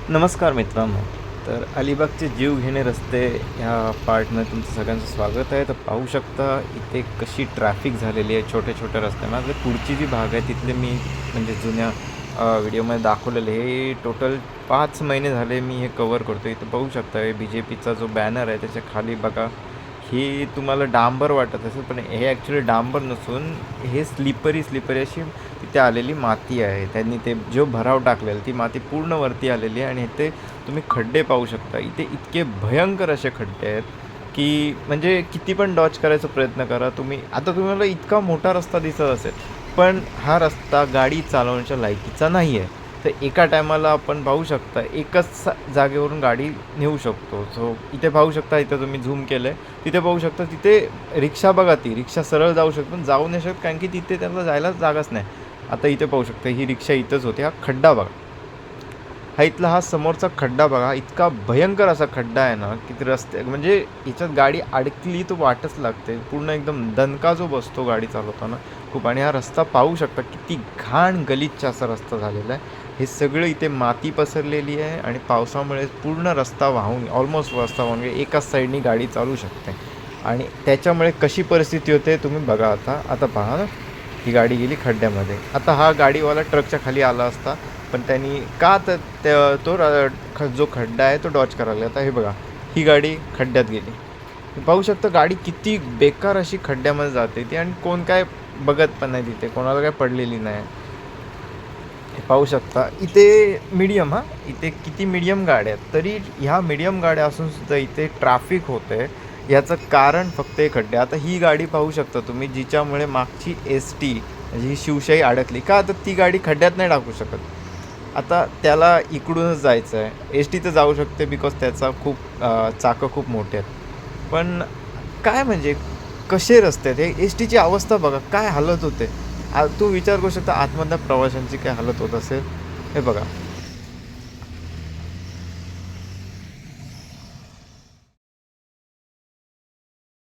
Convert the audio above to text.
नमस्कार मित्रांनो. तर अलिबागचे जीवघेणे रस्ते ह्या पार्टमध्ये तुमचं सगळ्यांचं स्वागत आहे. तर पाहू शकता इथे कशी ट्रॅफिक झालेली आहे छोट्या छोट्या रस्त्यांना. तर पुढची जी भाग आहे तिथले मी म्हणजे जुन्या व्हिडिओमध्ये दाखवलेले हे टोटल 5 महिने झाले मी हे कवर करतो. इथं पाहू शकता हे BJPचा जो बॅनर आहे त्याच्या खाली बघा, हे तुम्हाला डांबर वाटत असेल पण हे ॲक्च्युली डांबर नसून हे स्लिपरी अशी तिथे आलेली माती आहे. त्यांनी ते जो भराव टाकलेला ती माती पूर्ण वरती आलेली आहे आणि इथे तुम्ही खड्डे पाहू शकता. इथे इतके भयंकर असे खड्डे आहेत की म्हणजे किती पण डॉच करायचा प्रयत्न करा तुम्ही. आता तुम्हाला इतका मोठा रस्ता दिसत असेल पण हा रस्ता गाडी चालवण्याच्या लायकीचा नाही आहे. तर एका टायमाला आपण पाहू शकता एकच जागेवरून गाडी नेऊ शकतो. सो इथे पाहू शकता, इथे तुम्ही झूम केलं आहे तिथे पाहू शकता, तिथे रिक्षा बघा, ती रिक्षा सरळ जाऊ शकतो पण जाऊ नाही शकत कारण की तिथे त्याला जायला जागाच नाही. आता इथे पाहू शकता ही रिक्षा इथंच होती. हा खड्डा बघा, हा इथला हा समोरचा खड्डा बघा, इतका भयंकर असा खड्डा आहे ना की ते रस्ते म्हणजे याच्यात गाडी अडकली तर वाटच लागते. पूर्ण एकदम दणका जो बसतो गाडी चालवताना खूप. आणि हा रस्ता पाहू शकता किती घाण गलिच्छ असा रस्ता झालेला आहे. हे सगळं इथे माती पसरलेली आहे आणि पावसामुळे पूर्ण रस्ता वाहून ऑलमोस्ट रस्ता वाहून एकाच साईडनी गाडी चालू शकते. आणि त्याच्यामुळे कशी परिस्थिती होते तुम्ही बघा. आता पहा ना, ही गाडी गेली खड्ड्यामध्ये. आता हा गाडीवाला ट्रकच्या खाली आला असता पण त्यांनी का तर तो जो खड्डा आहे तो डॉच करायला. आता हे बघा, ही गाडी खड्ड्यात गेली. पाहू शकता गाडी किती बेकार अशी खड्ड्यामध्ये जाते ती आणि कोण काय बघत पण नाही, तिथे कोणाला काय पडलेली नाही. हे पाहू शकता इथे मीडियम, इथे किती मीडियम गाड्या आहेत तरी ह्या मीडियम गाड्या असूनसुद्धा इथे ट्रॅफिक होतं आहे. याचं कारण फक्त हे खड्डे. आता ही गाडी पाहू शकता तुम्ही जिच्यामुळे मागची ST म्हणजे ही शिवशाही अडकली का, तर ती गाडी खड्ड्यात नाही टाकू शकत. आता त्याला इकडूनच जायचं आहे. ST तर जाऊ शकते बिकॉज त्याचा चाकं खूप मोठे आहेत. पण काय म्हणजे कसे रस्ते आहेत हे, STची अवस्था बघा काय हालत होते. तू विचार करू शकता आतमधल्या प्रवाशांची काय हालत होत असेल. हे बघा,